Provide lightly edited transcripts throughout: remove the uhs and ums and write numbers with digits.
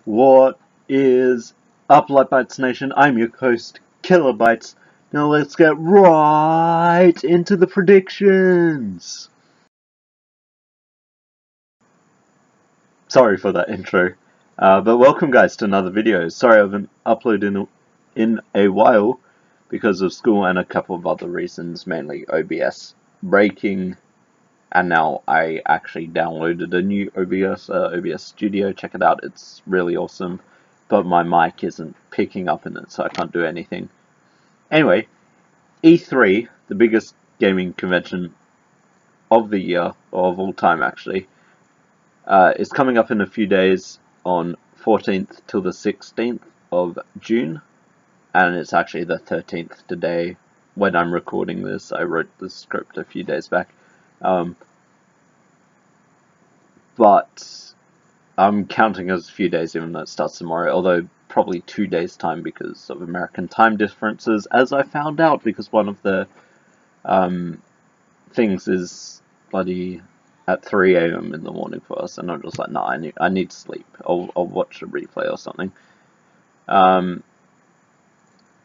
What is up, LightBytes Nation? I'm your host, KillerBytes. Now let's get right into the predictions. Sorry for that intro, but welcome guys to another video. Sorry I haven't uploaded in a while because of school and a couple of other reasons, mainly OBS breaking. And now I actually downloaded a new OBS Studio. Check it out, it's really awesome. But my mic isn't picking up in it, so I can't do anything. Anyway, E3, the biggest gaming convention of the year, or of all time actually, is coming up in a few days on 14th till the 16th of June. And it's actually the 13th today when I'm recording this. I wrote the script a few days back. But I'm counting as a few days even though it starts tomorrow, although probably 2 days time because of American time differences, as I found out because one of the things is bloody at 3 AM in the morning for us, and I'm just like, nah, I need to sleep. I'll watch a replay or something.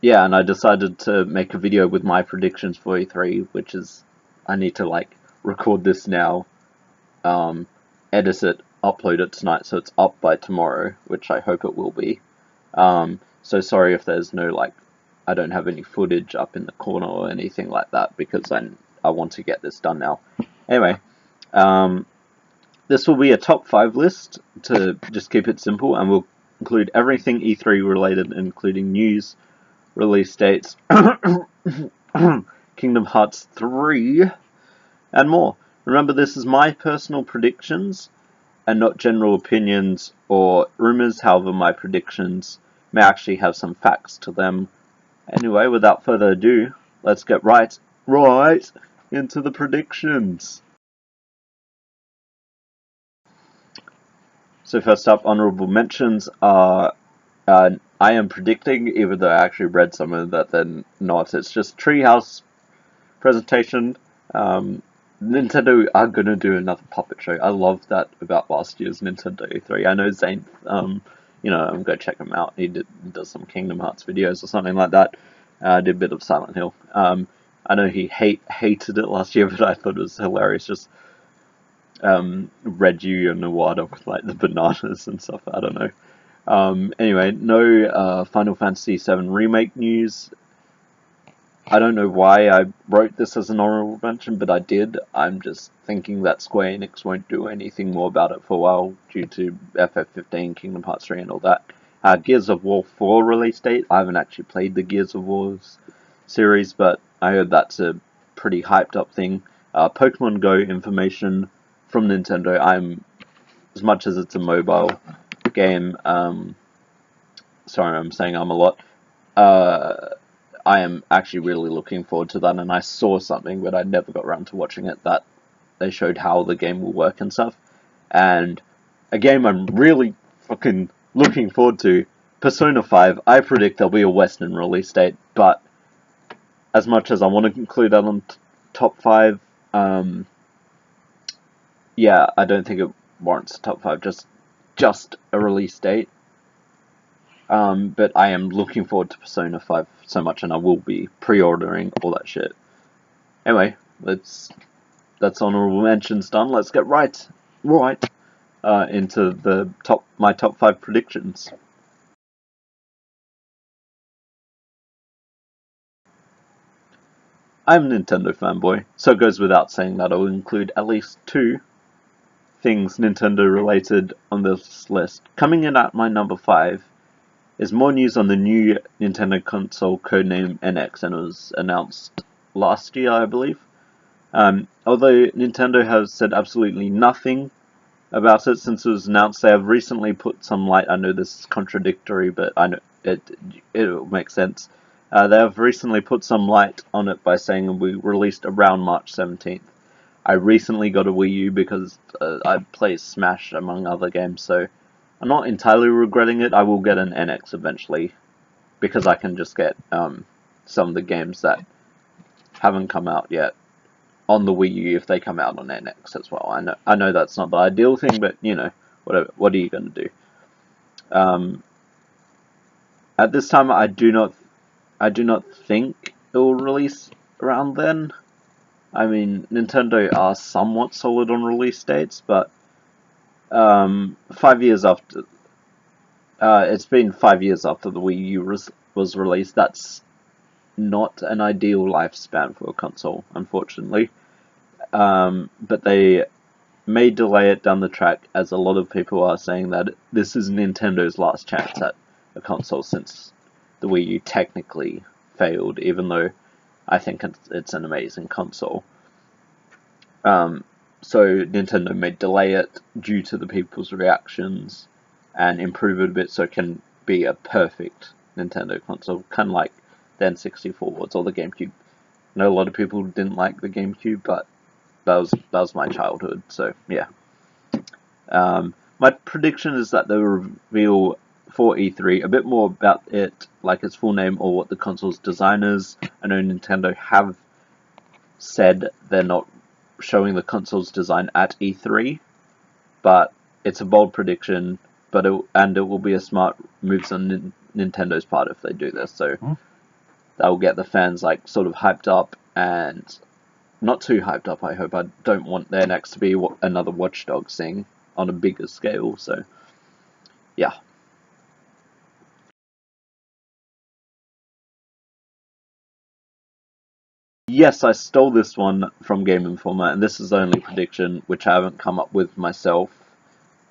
Yeah, and I decided to make a video with my predictions for E3, which is, I need to like record this now, edit it, upload it tonight so it's up by tomorrow, which I hope it will be. So sorry if there's no like, I don't have any footage up in the corner or anything like that because I want to get this done now. Anyway, this will be a top 5 list to just keep it simple, and we'll include everything E3 related, including news, release dates, Kingdom Hearts 3, and more. Remember, this is my personal predictions and not general opinions or rumors. However, my predictions may actually have some facts to them. Anyway, without further ado, let's get right into the predictions. So first up, honorable mentions are, I am predicting, even though I actually read some of that, then not. It's just Treehouse presentation. Nintendo are going to do another puppet show. I love that about last year's Nintendo E3. I know Zane, you know, I'm going to check him out. He does some Kingdom Hearts videos or something like that. Did a bit of Silent Hill. I know he hated it last year, but I thought it was hilarious. Just Reggie and Nawada with like the bananas and stuff. I don't know. Anyway, no Final Fantasy VII Remake news. I don't know why I wrote this as an honorable mention, but I did. I'm just thinking that Square Enix won't do anything more about it for a while due to FF15, Kingdom Hearts 3 and all that. Gears of War 4 release date. I haven't actually played the Gears of War series, but I heard that's a pretty hyped up thing. Pokemon Go information from Nintendo. As much as it's a mobile game, sorry I'm saying a lot, I am actually really looking forward to that, and I saw something, but I never got around to watching it, that they showed how the game will work and stuff. And a game I'm really fucking looking forward to, Persona 5, I predict there'll be a Western release date, but as much as I want to include that on top 5, yeah, I don't think it warrants a top 5, just a release date. But I am looking forward to Persona 5 so much, and I will be pre-ordering all that shit. Anyway, that's honorable mentions done. Let's get right into my top 5 predictions. I'm a Nintendo fanboy, so it goes without saying that I will include at least 2 things Nintendo related on this list. Coming in at my number 5 is more news on the new Nintendo console codename NX, and it was announced last year, I believe. Although Nintendo has said absolutely nothing about it since it was announced, they have recently put some light. I know this is contradictory, but I know it will make sense. They have recently put some light on it by saying it will be released around March 17th. I recently got a Wii U because I play Smash among other games, so I'm not entirely regretting it. I will get an NX eventually, because I can just get some of the games that haven't come out yet on the Wii U if they come out on NX as well. I know that's not the ideal thing, but you know, whatever. What are you going to do? Um, at this time, I do not think it will release around then. I mean, Nintendo are somewhat solid on release dates, but 5 years after, it's been 5 years after the Wii U was released. That's not an ideal lifespan for a console, unfortunately. But they may delay it down the track, as a lot of people are saying that this is Nintendo's last chance at a console since the Wii U technically failed, even though I think it's an amazing console. So Nintendo may delay it due to the people's reactions and improve it a bit so it can be a perfect Nintendo console, kind of like the N64 was or the GameCube. I know a lot of people didn't like the GameCube, but that was my childhood, so yeah. My prediction is that they'll reveal for E3 a bit more about it, like its full name or what the console's design is. I know Nintendo have said they're not showing the console's design at E3, but it's a bold prediction. But it will be a smart move on Nintendo's part if they do this. So that will get the fans like sort of hyped up and not too hyped up. I hope. I don't want there next to be another Watch Dogs thing on a bigger scale. So yeah. Yes, I stole this one from Game Informer, and this is the only prediction which I haven't come up with myself.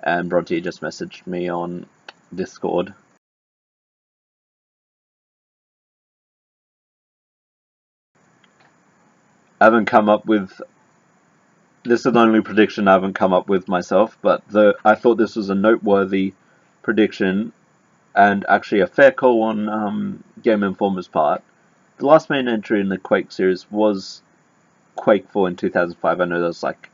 And Bronte just messaged me on Discord. I haven't come up with. This is the only prediction I haven't come up with myself, but I thought this was a noteworthy prediction and actually a fair call on Game Informer's part. The last main entry in the Quake series was Quake 4 in 2005. I know there's like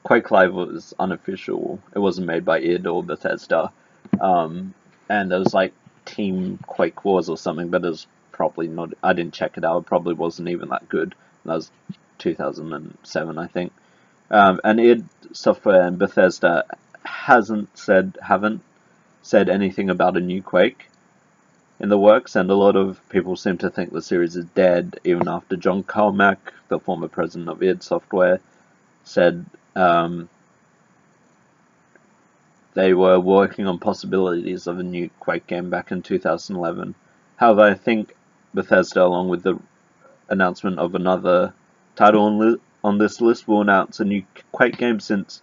Quake Live was unofficial. It wasn't made by id or Bethesda. And there was like Team Quake Wars or something, but it was probably not. I didn't check it out. It probably wasn't even that good. That was 2007, I think. And id Software and Bethesda haven't said anything about a new Quake in the works, and a lot of people seem to think the series is dead, even after John Carmack, the former president of id Software, said they were working on possibilities of a new Quake game back in 2011. However, I think Bethesda, along with the announcement of another title on this list, will announce a new Quake game, since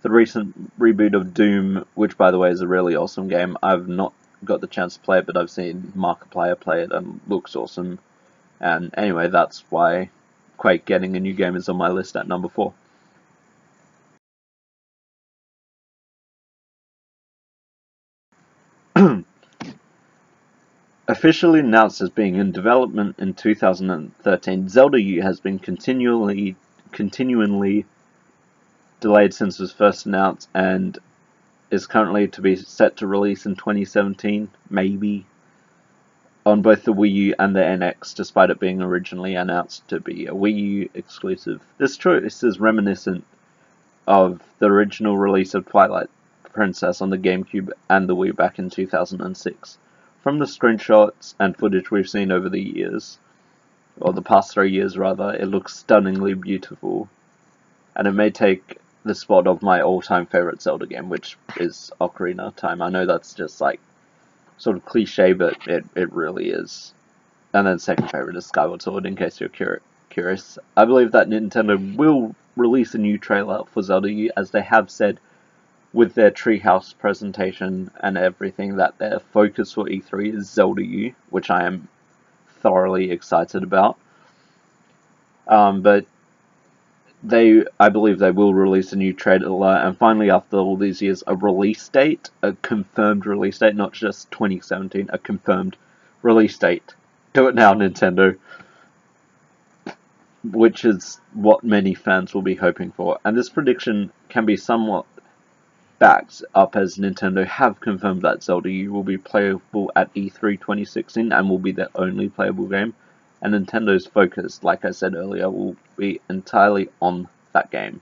the recent reboot of Doom, which by the way is a really awesome game. I've not got the chance to play it, but I've seen Markiplier play it and looks awesome. And anyway, that's why Quake getting a new game is on my list at number 4. Officially announced as being in development in 2013, Zelda U has been continually delayed since it was first announced, and is currently to be set to release in 2017, maybe, on both the Wii U and the NX, despite it being originally announced to be a Wii U exclusive. This choice is reminiscent of the original release of Twilight Princess on the GameCube and the Wii back in 2006. From the screenshots and footage we've seen over the years, or the past 3 years rather, it looks stunningly beautiful, and it may take the spot of my all-time favorite Zelda game, which is Ocarina of Time. I know that's just like sort of cliche, but it really is. And then second favorite is Skyward Sword, in case you're curious. I believe that Nintendo will release a new trailer for Zelda U, as they have said with their Treehouse presentation and everything, that their focus for E3 is Zelda U, which I am thoroughly excited about. But I believe they will release a new trailer, and finally, after all these years, a release date, a confirmed release date, not just 2017, a confirmed release date. Do it now, Nintendo. Which is what many fans will be hoping for. And this prediction can be somewhat backed up, as Nintendo have confirmed that Zelda U will be playable at E3 2016 and will be their only playable game. And Nintendo's focus, like I said earlier, will be entirely on that game.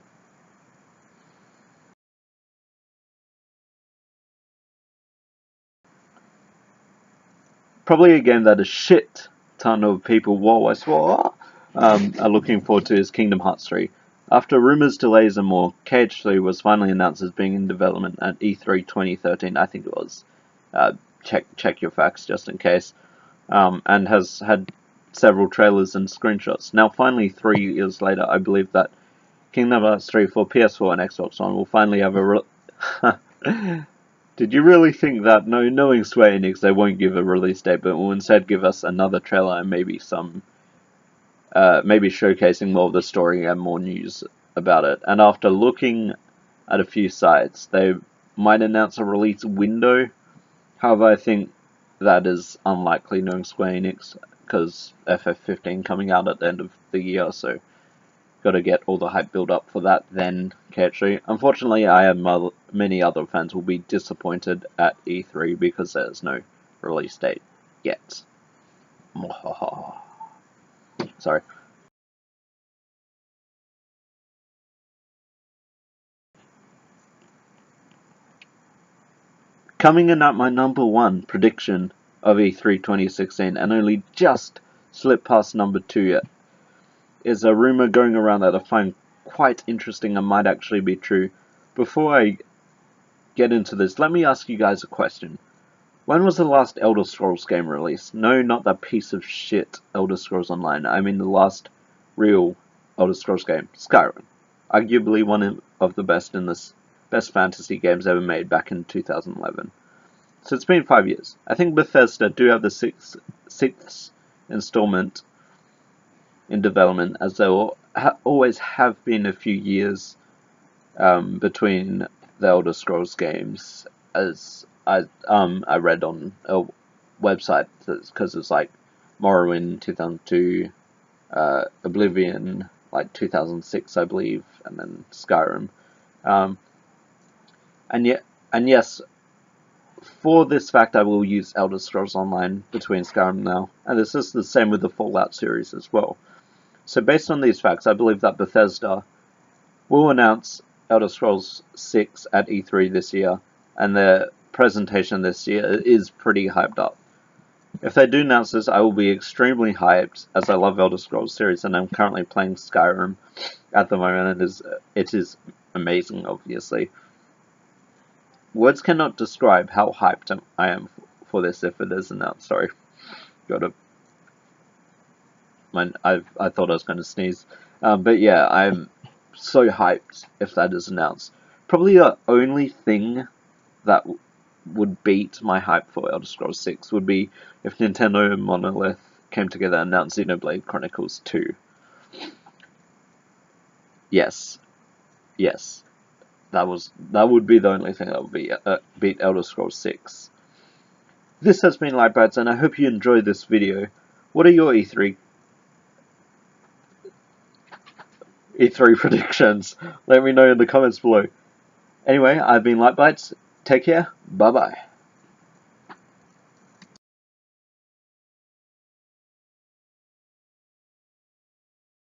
Probably a game that a shit ton of people, whoa, I swore, are looking forward to is Kingdom Hearts 3. After rumours, delays and more, KH3 was finally announced as being in development at E3 2013, I think it was. Check your facts just in case. And has had several trailers and screenshots. Now finally, 3 years later, I believe that Kingdom Hearts 3 for PS4 and Xbox One will finally have a Did you really think that, knowing Square Enix, they won't give a release date, but will instead give us another trailer and maybe maybe showcasing more of the story and more news about it? And after looking at a few sites, they might announce a release window. However, I think that is unlikely knowing Square Enix, because FF15 coming out at the end of the year, so got to get all the hype build up for that, then KH3. Unfortunately, I and many other fans will be disappointed at E3 because there's no release date yet. Sorry. Coming in at my number 1 prediction of E3 2016, and only just slipped past number 2 yet, is a rumor going around that I find quite interesting and might actually be true. Before I get into this, let me ask you guys a question. When was the last Elder Scrolls game released? No, not that piece of shit Elder Scrolls Online. I mean the last real Elder Scrolls game, Skyrim. Arguably one of the best fantasy games ever made back in 2011. So it's been 5 years. I think Bethesda do have the sixth installment in development, as there always have been a few years between the Elder Scrolls games, as I read on a website, because it's like Morrowind 2002, Oblivion like 2006 I believe, and then Skyrim, and yes, for this fact I will use Elder Scrolls Online between Skyrim now, and this is the same with the Fallout series as well. So based on these facts, I believe that Bethesda will announce Elder Scrolls 6 at E3 this year, and their presentation this year is pretty hyped up. If they do announce this, I will be extremely hyped, as I love Elder Scrolls series, and I'm currently playing Skyrim at the moment, and it is amazing, obviously. Words cannot describe how hyped I am for this if it is announced. Sorry. I thought I was going to sneeze. But yeah, I'm so hyped if that is announced. Probably the only thing that would beat my hype for Elder Scrolls 6 would be if Nintendo and Monolith came together and announced Xenoblade Chronicles 2. Yes. That would be the only thing that would beat Elder Scrolls 6. This has been LightBytes, and I hope you enjoyed this video. What are your E3 predictions? Let me know in the comments below. Anyway, I've been LightBytes. Take care. Bye bye.